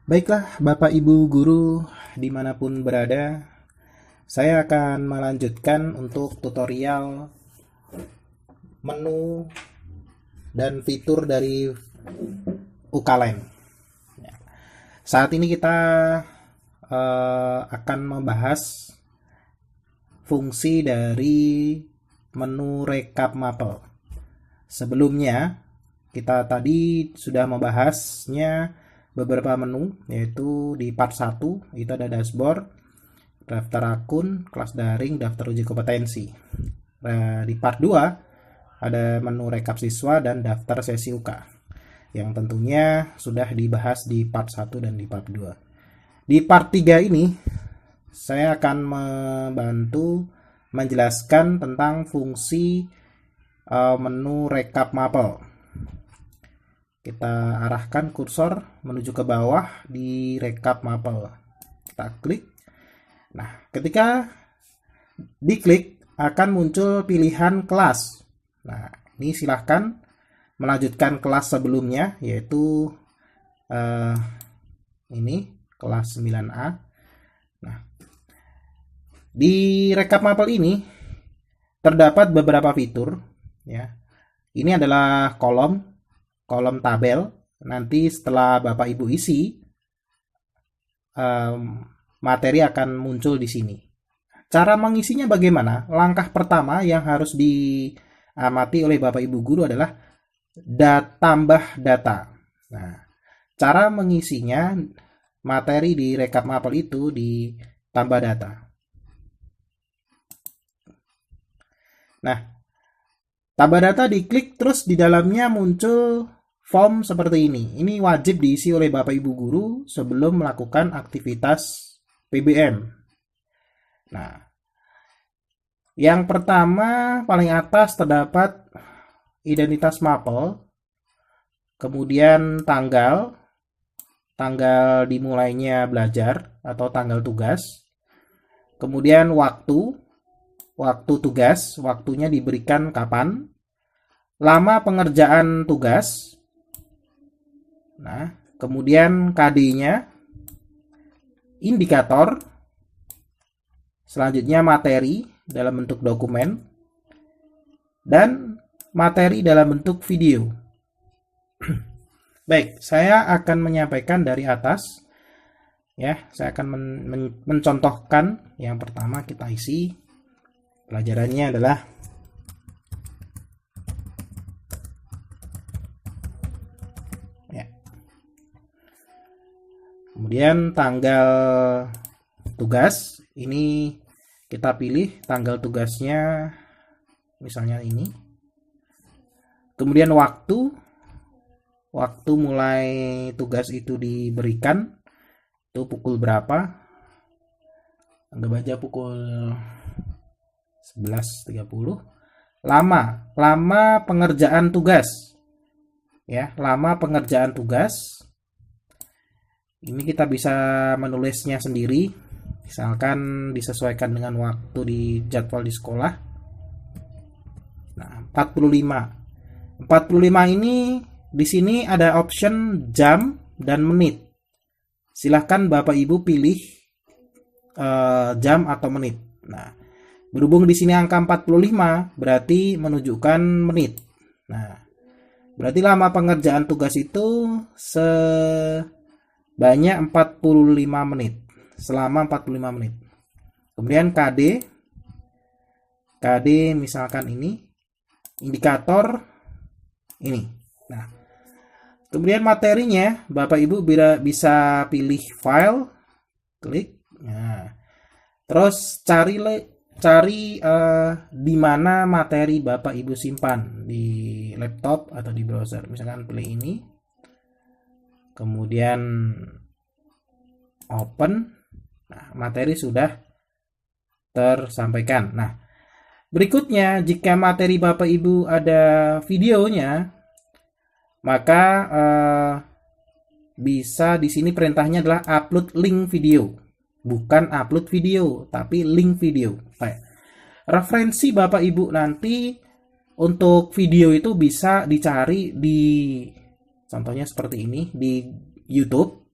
Baiklah, Bapak Ibu guru dimanapun berada, saya akan melanjutkan untuk tutorial menu dan fitur dari Ukalen. Saat ini kita akan membahas fungsi dari menu rekap mapel. Sebelumnya, kita tadi sudah membahasnya beberapa menu, yaitu di part 1 itu ada dashboard, daftar akun, kelas daring, daftar uji kompetensi. Nah, di part 2 ada menu rekap siswa dan daftar sesi UK yang tentunya sudah dibahas di part 1 dan di part 2. Di part 3 ini saya akan membantu menjelaskan tentang fungsi menu rekap mapel. Kita arahkan kursor menuju ke bawah di rekap mapel. Kita klik. Nah, ketika diklik akan muncul pilihan kelas. Nah, ini silahkan melanjutkan kelas sebelumnya, yaitu ini kelas 9A. Nah, di rekap mapel ini terdapat beberapa fitur, ya. Ini adalah kolom tabel. Nanti setelah Bapak Ibu isi, materi akan muncul di sini. Cara mengisinya bagaimana? Langkah pertama yang harus diamati oleh Bapak Ibu guru adalah tambah data. Nah, cara mengisinya materi di rekap mapel itu di tambah data. Nah, tambah data diklik, terus di dalamnya muncul form seperti ini. Ini wajib diisi oleh Bapak Ibu guru sebelum melakukan aktivitas PBM. Nah, yang pertama paling atas terdapat identitas mapel, kemudian tanggal dimulainya belajar atau tanggal tugas, kemudian waktu tugas, waktunya diberikan kapan, lama pengerjaan tugas, nah, kemudian KD-nya, indikator, selanjutnya materi dalam bentuk dokumen, dan materi dalam bentuk video. Baik, saya akan menyampaikan dari atas. Ya, saya akan mencontohkan. Yang pertama kita isi. Pelajarannya adalah ya. Kemudian tanggal tugas, ini kita pilih tanggal tugasnya misalnya ini. Kemudian waktu mulai tugas itu diberikan itu pukul berapa? Anggap aja pukul 11.30. Lama pengerjaan tugas. Ya, lama pengerjaan tugas. Ini kita bisa menulisnya sendiri. Misalkan disesuaikan dengan waktu di jadwal di sekolah. Nah, 45 ini di sini ada option jam dan menit. Silahkan Bapak Ibu pilih jam atau menit. Nah, berhubung di sini angka 45 berarti menunjukkan menit. Nah, berarti lama pengerjaan tugas itu sebanyak 45 menit. Selama 45 menit. Kemudian KD misalkan ini, indikator ini. Nah, kemudian materinya Bapak Ibu bisa pilih file, klik. Nah, terus cari di mana materi Bapak Ibu simpan, di laptop atau di browser. Misalkan pilih ini. Kemudian open. Nah, materi sudah tersampaikan. Nah, berikutnya jika materi Bapak Ibu ada videonya, maka bisa di sini perintahnya adalah upload link video. Bukan upload video, tapi link video. Referensi Bapak Ibu nanti untuk video itu bisa dicari di, contohnya seperti ini, di YouTube.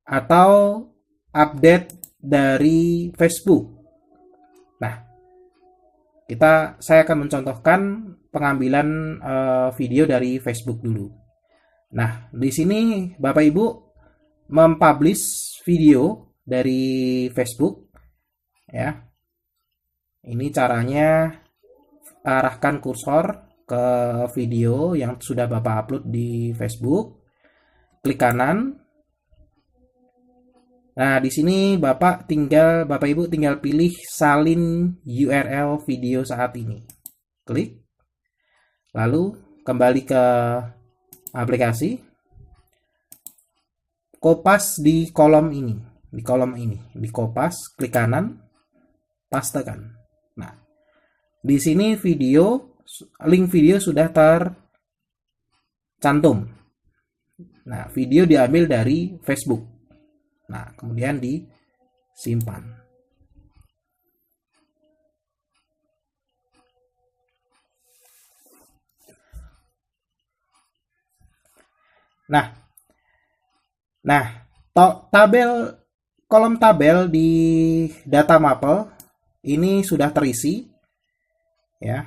atau update dari Facebook. Nah, saya akan mencontohkan pengambilan video dari Facebook dulu. Nah, di sini Bapak Ibu mempublish video dari Facebook, ya. Ini caranya, arahkan kursor ke video yang sudah Bapak upload di Facebook, klik kanan. Nah, di sini Bapak Ibu tinggal pilih salin URL video saat ini. Klik. Lalu kembali ke aplikasi. Kopas di kolom ini. Dikopas, klik kanan, pastekan. Nah, di sini link video sudah tercantum. Nah, video diambil dari Facebook. Nah, kemudian disimpan. Nah, kolom tabel di data Maple ini sudah terisi, ya.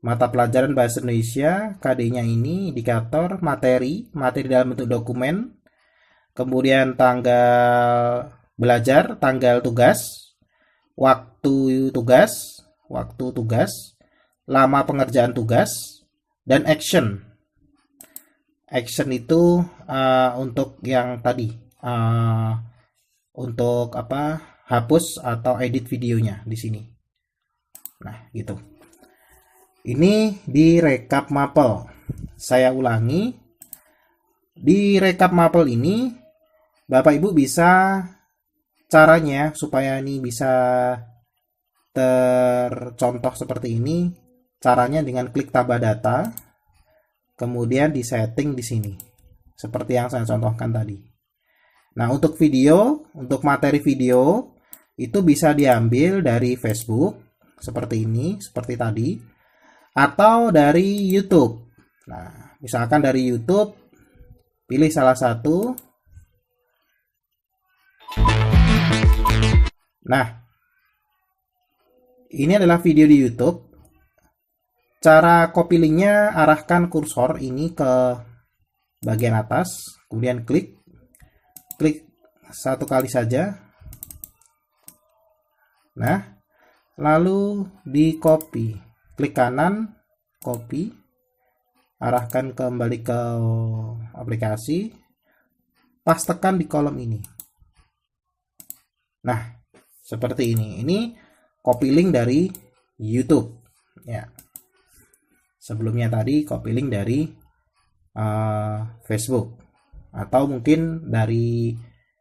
Mata pelajaran Bahasa Indonesia, KD-nya ini, indikator, materi dalam bentuk dokumen, kemudian tanggal belajar, tanggal tugas, waktu tugas, lama pengerjaan tugas, dan action. Action itu untuk yang tadi, untuk hapus atau edit videonya di sini. Nah, gitu. Ini di Rekap Maple. Saya ulangi. Di Rekap Maple ini, Bapak Ibu bisa, caranya supaya ini bisa tercontoh seperti ini, caranya dengan klik tambah data, kemudian di setting di sini, seperti yang saya contohkan tadi. Nah, untuk materi video, itu bisa diambil dari Facebook, seperti ini, seperti tadi, atau dari YouTube. Nah, misalkan dari YouTube, pilih salah satu. Nah, ini adalah video di YouTube. Cara copy linknya, arahkan kursor ini ke bagian atas, kemudian klik satu kali saja. Nah, lalu di copy, klik kanan, copy, arahkan kembali ke aplikasi, pastekan di kolom ini. Nah, seperti ini. Ini copy link dari YouTube, ya. Sebelumnya tadi copy link dari Facebook, atau mungkin dari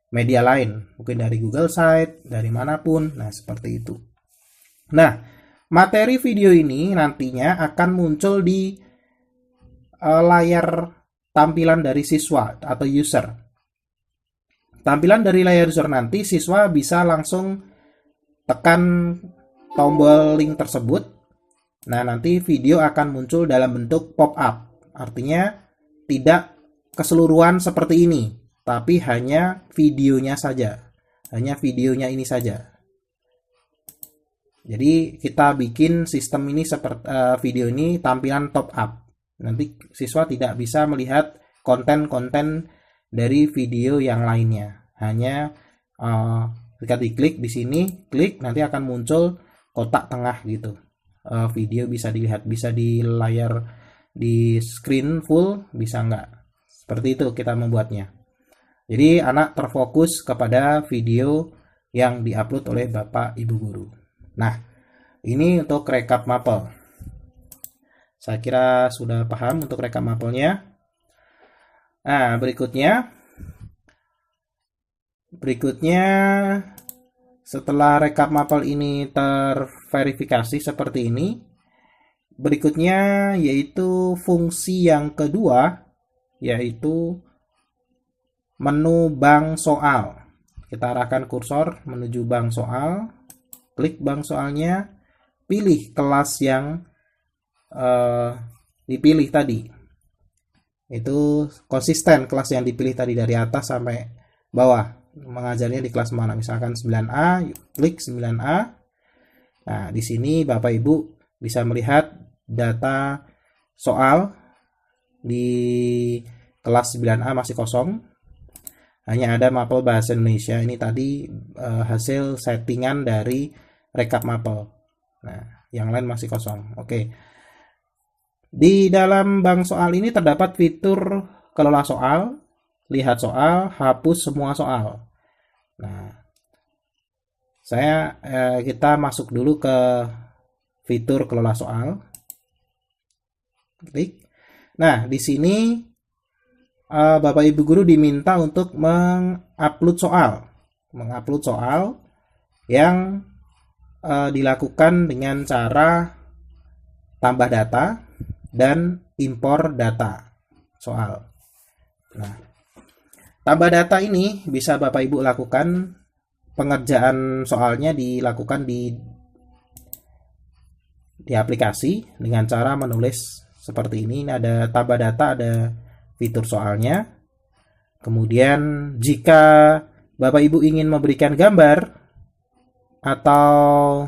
media lain, mungkin dari Google Site, dari manapun. Nah, seperti itu. Nah, materi video ini nantinya akan muncul di layar tampilan dari siswa atau user. Tampilan dari layar user nanti, siswa bisa langsung tekan tombol link tersebut. Nah, nanti video akan muncul dalam bentuk pop-up. Artinya tidak keseluruhan seperti ini, tapi hanya videonya saja. Hanya videonya ini saja. Jadi kita bikin sistem ini seperti video ini tampilan top up. Nanti siswa tidak bisa melihat konten-konten dari video yang lainnya. Hanya ketika diklik di sini, klik, nanti akan muncul kotak tengah gitu. Video bisa dilihat, bisa di layar, di screen full, bisa enggak. Seperti itu kita membuatnya. Jadi anak terfokus kepada video yang diupload oleh Bapak Ibu Guru. Nah, ini untuk rekap Maple. Saya kira sudah paham untuk rekap Maple-nya. Nah, berikutnya setelah rekap Maple ini terverifikasi seperti ini, berikutnya yaitu fungsi yang kedua, yaitu menu bank soal. Kita arahkan kursor menuju bank soal, klik bank soalnya, pilih kelas yang dipilih tadi. Itu konsisten kelas yang dipilih tadi dari atas sampai bawah, mengajarnya di kelas mana. Misalkan 9A, klik 9A. Nah, di sini Bapak Ibu bisa melihat data soal di kelas 9A masih kosong. Hanya ada mapel bahasa Indonesia. Ini tadi hasil settingan dari rekap mapel. Nah, yang lain masih kosong. Oke. Di dalam bank soal ini terdapat fitur kelola soal, lihat soal, hapus semua soal. Nah, kita masuk dulu ke fitur kelola soal. Klik. Nah, di sini Bapak Ibu guru diminta untuk mengupload soal yang dilakukan dengan cara tambah data dan impor data soal. Nah, tambah data ini bisa Bapak Ibu lakukan, pengerjaan soalnya dilakukan di aplikasi dengan cara menulis seperti ini. Ini ada tambah data, ada fitur soalnya. Kemudian jika Bapak Ibu ingin memberikan gambar atau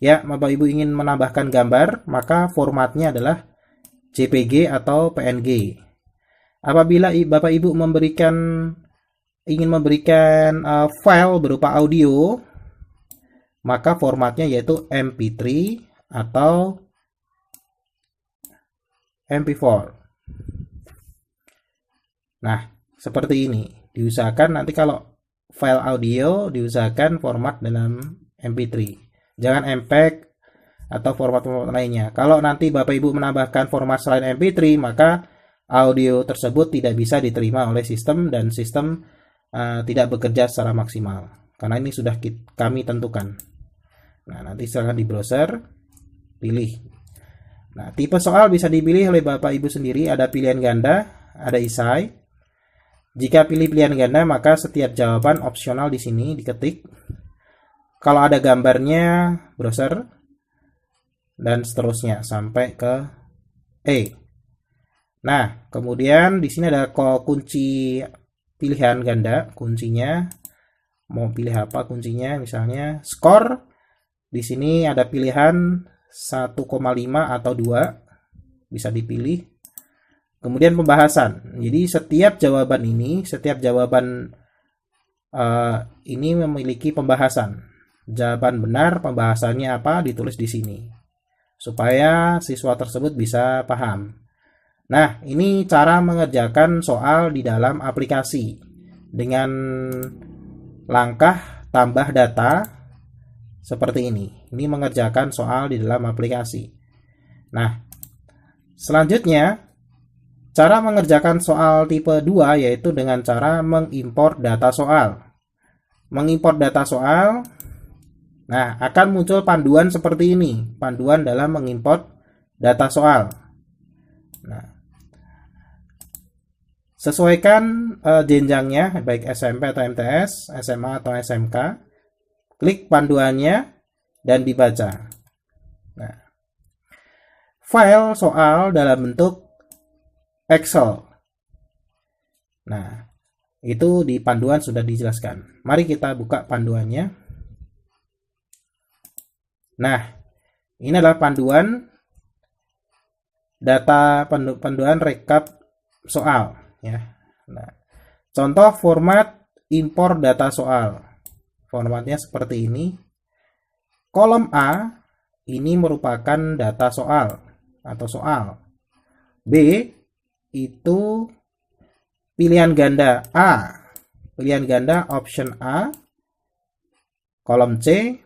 Bapak Ibu ingin menambahkan gambar, maka formatnya adalah JPG atau PNG. Apabila Bapak Ibu ingin memberikan file berupa audio, maka formatnya yaitu MP3 atau MP4. Nah, seperti ini. Diusahakan nanti kalau file audio diusahakan format dalam MP3. Jangan MPEG atau format-format lainnya. Kalau nanti Bapak Ibu menambahkan format selain MP3, maka audio tersebut tidak bisa diterima oleh sistem dan sistem tidak bekerja secara maksimal. Karena ini sudah kami tentukan. Nah, nanti silahkan di browser, pilih. Nah, tipe soal bisa dipilih oleh Bapak Ibu sendiri. Ada pilihan ganda, ada esai. Jika pilih pilihan ganda, maka setiap jawaban opsional di sini diketik. Kalau ada gambarnya, browser, dan seterusnya sampai ke E. Nah, kemudian di sini ada kunci pilihan ganda, kuncinya mau pilih apa kuncinya, misalnya skor. Di sini ada pilihan 1,5 atau 2, bisa dipilih. Kemudian pembahasan. Jadi setiap jawaban ini memiliki pembahasan. Jawaban benar, pembahasannya apa, ditulis di sini supaya siswa tersebut bisa paham. Nah, ini cara mengerjakan soal di dalam aplikasi dengan langkah tambah data seperti ini. Ini mengerjakan soal di dalam aplikasi. Nah, selanjutnya cara mengerjakan soal tipe 2 yaitu dengan cara mengimpor data soal. Mengimpor data soal, nah, akan muncul panduan seperti ini. Panduan dalam mengimpor data soal. Nah, sesuaikan jenjangnya, baik SMP atau MTS, SMA atau SMK. Klik panduannya dan dibaca. Nah, file soal dalam bentuk Excel. Nah, itu di panduan sudah dijelaskan. Mari kita buka panduannya. Nah, ini adalah panduan data, panduan rekap soal ya. Nah, contoh format impor data soal. Formatnya seperti ini. Kolom A ini merupakan data soal atau soal. B itu pilihan ganda A. Pilihan ganda option A. Kolom C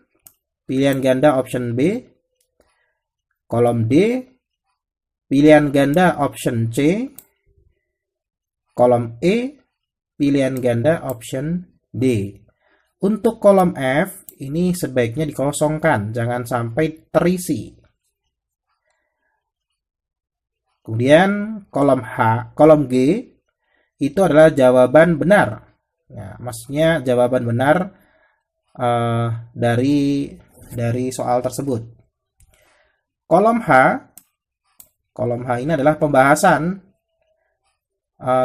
pilihan ganda option B. Kolom D pilihan ganda option C. Kolom E pilihan ganda option D. Untuk kolom F ini sebaiknya dikosongkan, jangan sampai terisi. Kemudian kolom G itu adalah jawaban benar. Nah, maksudnya jawaban benar dari soal tersebut. Kolom H ini adalah pembahasan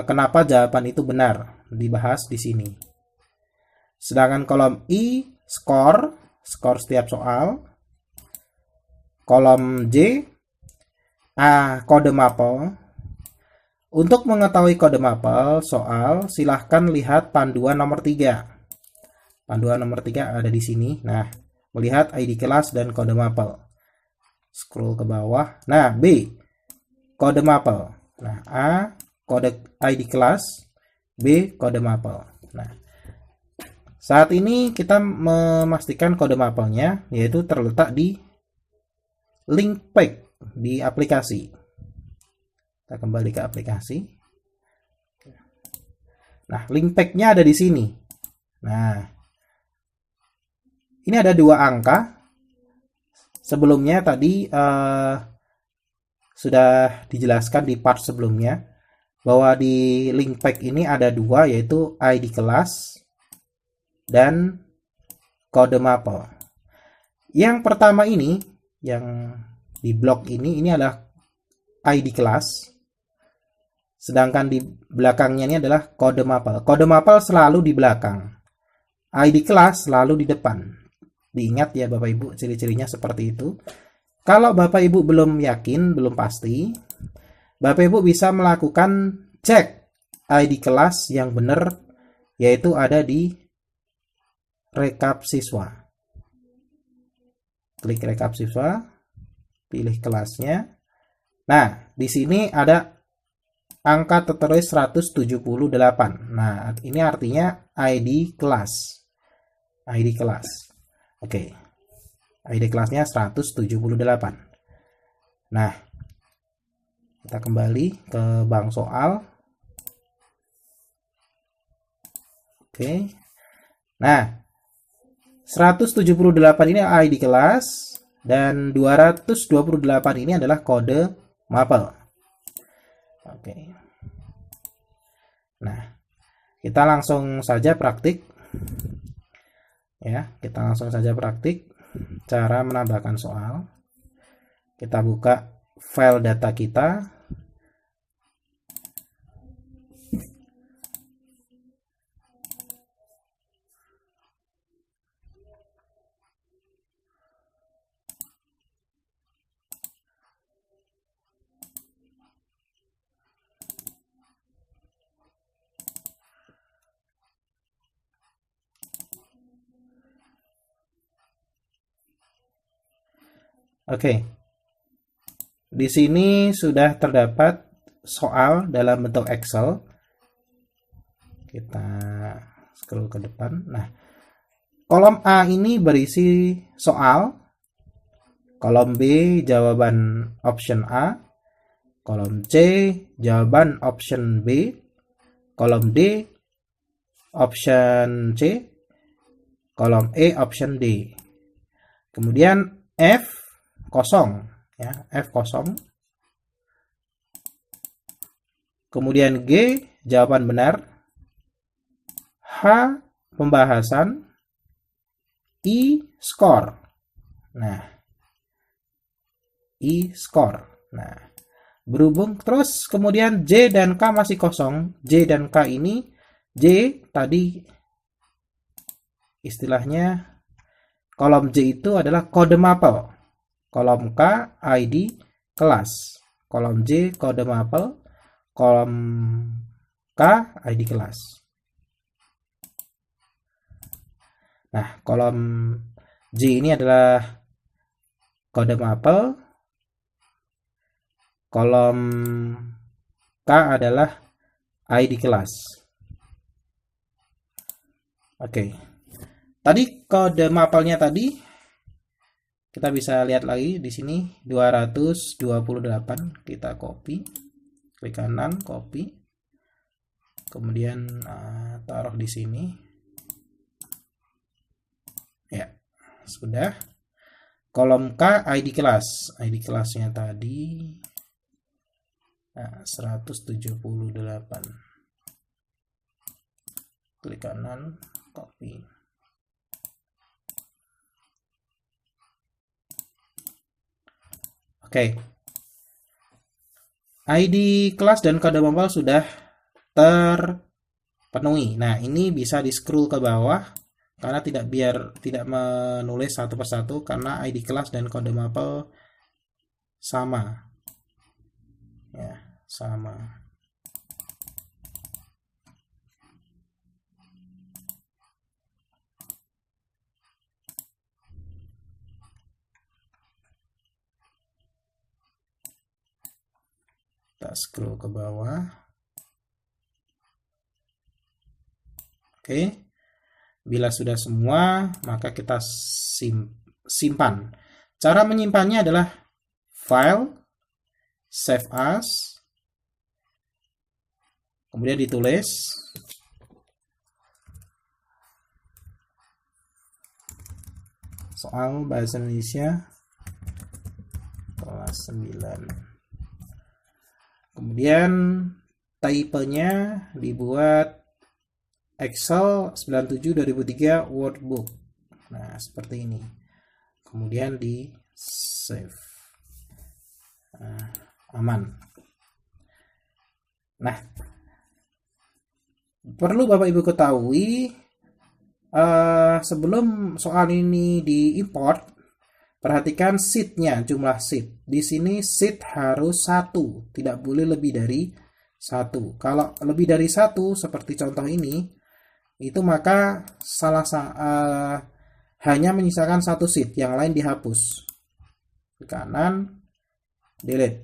kenapa jawaban itu benar, dibahas di sini. Sedangkan kolom I skor setiap soal. Kolom J kode mapel. Untuk mengetahui kode mapel soal, silahkan lihat panduan nomor 3. Panduan nomor 3 ada di sini. Nah, melihat ID kelas dan kode mapel. Scroll ke bawah. Nah, B kode mapel. Nah, A kode ID kelas, B kode mapel. Nah, saat ini kita memastikan kode mapelnya yaitu terletak di link pack di aplikasi. Kita kembali ke aplikasi. Nah, link pack-nya ada di sini. Nah, ini ada 2 angka. Sebelumnya tadi sudah dijelaskan di part sebelumnya bahwa di link pack ini ada 2, yaitu ID kelas dan kode mapel. Yang pertama ini, yang di blok ini adalah ID kelas, sedangkan di belakangnya ini adalah kode mapel. Kode mapel selalu di belakang, ID kelas selalu di depan. Diingat ya Bapak Ibu, ciri-cirinya seperti itu. Kalau Bapak Ibu belum yakin, belum pasti, Bapak Ibu bisa melakukan cek ID kelas yang benar, yaitu ada di rekap siswa. Klik rekap siswa, pilih kelasnya. Nah, di sini ada angka tertulis 178. Nah, ini artinya ID kelas. ID kelas. Oke. ID kelasnya 178. Nah, kita kembali ke bank soal. Oke. Nah, 178 ini ID kelas dan 228 ini adalah kode mapel. Oke. Nah, kita langsung saja praktik. Ya, kita langsung saja praktik cara menambahkan soal. Kita buka file data kita. Oke. Di sini sudah terdapat soal dalam bentuk Excel. Kita scroll ke depan. Nah, kolom A ini berisi soal. Kolom B jawaban option A. Kolom C jawaban option B. Kolom D option C. Kolom E option D. Kemudian F kosong, ya, F kosong. Kemudian G jawaban benar. H pembahasan. I skor. Nah, I skor. Nah, berhubung terus kemudian J dan K masih kosong. J dan K ini, J tadi istilahnya kolom J itu adalah kode mapel. Kolom K ID kelas. Kolom J kode mapel. Kolom K ID kelas. Nah, kolom J ini adalah kode mapel. Kolom K adalah ID kelas. Oke. Tadi kode mapelnya tadi kita bisa lihat lagi di sini 228. Kita copy, klik kanan, copy, kemudian taruh di sini. Ya, sudah. Kolom K ID kelas. ID kelasnya tadi 178. Klik kanan, copy. Oke. ID kelas dan kode mapel sudah terpenuhi. Nah, ini bisa di scroll ke bawah. karena tidak menulis satu persatu karena ID kelas dan kode mapel sama. Ya, sama. Kita scroll ke bawah. Oke. Bila sudah semua, maka kita simpan. Cara menyimpannya adalah file, save as, kemudian ditulis soal bahasa Indonesia kelas 9. Kemudian tipenya dibuat Excel 97 2003 workbook. Nah, seperti ini. Kemudian di save. Nah, aman. Nah, perlu Bapak Ibu ketahui, sebelum soal ini diimport, perhatikan sheetnya, jumlah sheet. Di sini sheet harus 1, tidak boleh lebih dari 1. Kalau lebih dari 1, seperti contoh ini, itu maka hanya menyisakan 1 sheet, yang lain dihapus. Klik kanan, delete.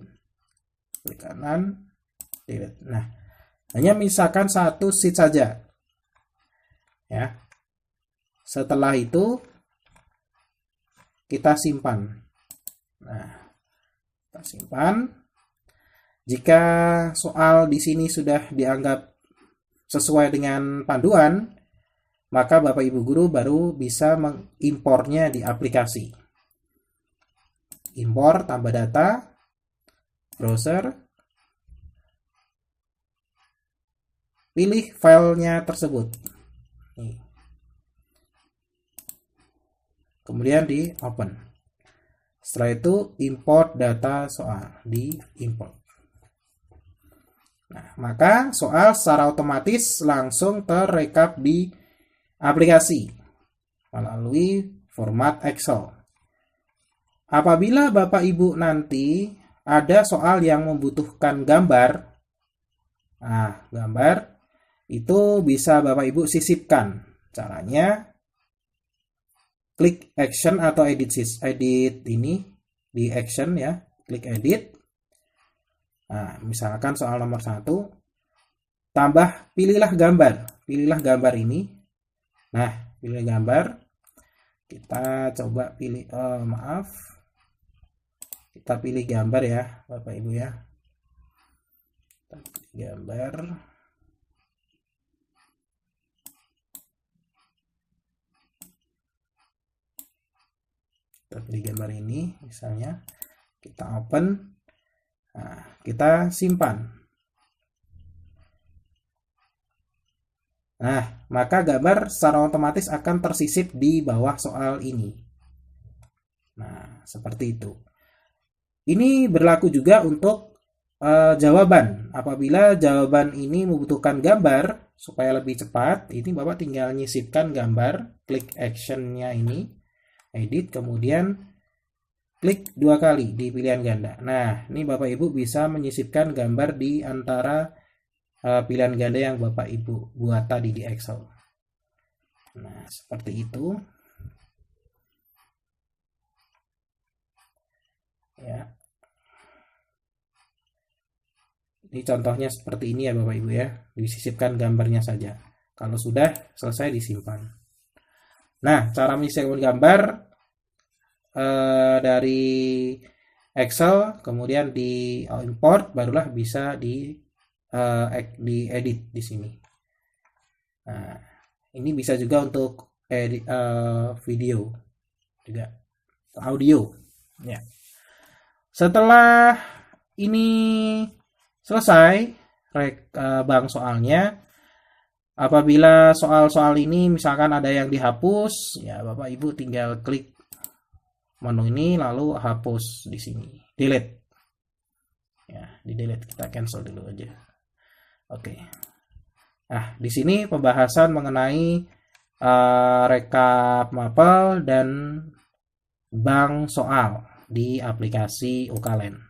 Klik kanan, delete. Nah, hanya menyisakan 1 sheet saja. Ya. Setelah itu kita simpan. Nah, kita simpan. Jika soal di sini sudah dianggap sesuai dengan panduan, maka Bapak Ibu guru baru bisa mengimpornya di aplikasi. Impor tambah data, browser, pilih filenya tersebut. Kemudian di open. Setelah itu import data soal, di import. Nah, maka soal secara otomatis langsung terekap di aplikasi melalui format Excel. Apabila Bapak Ibu nanti ada soal yang membutuhkan gambar, nah, gambar itu bisa Bapak Ibu sisipkan. Caranya klik action atau edit ini di action ya, klik edit. Nah, misalkan soal nomor 1, pilihlah gambar ini. Nah, pilih gambar, kita coba pilih, kita pilih gambar ya Bapak Ibu ya, kita pilih gambar. Kita pilih gambar ini, misalnya kita open. Nah, kita simpan. Nah, maka gambar secara otomatis akan tersisip di bawah soal ini. Nah, seperti itu. Ini berlaku juga untuk jawaban. Apabila jawaban ini membutuhkan gambar supaya lebih cepat, ini Bapak tinggal nyisipkan gambar, klik actionnya ini, edit, kemudian klik 2 kali di pilihan ganda. Nah, ini Bapak Ibu bisa menyisipkan gambar di antara pilihan ganda yang Bapak Ibu buat tadi di Excel. Nah, seperti itu. Ya. Ini contohnya seperti ini ya Bapak Ibu ya. Disisipkan gambarnya saja. Kalau sudah selesai disimpan. Nah, cara menyisipkan gambar dari Excel, kemudian di import, barulah bisa di edit di sini. Nah, ini bisa juga untuk edit video juga, audio ya. Setelah ini selesai bang soalnya, apabila soal-soal ini misalkan ada yang dihapus, ya Bapak Ibu tinggal klik menu ini lalu hapus di sini, delete ya, di delete, kita cancel dulu aja. Oke. Nah, di sini pembahasan mengenai rekap mapel dan bank soal di aplikasi Ukalen.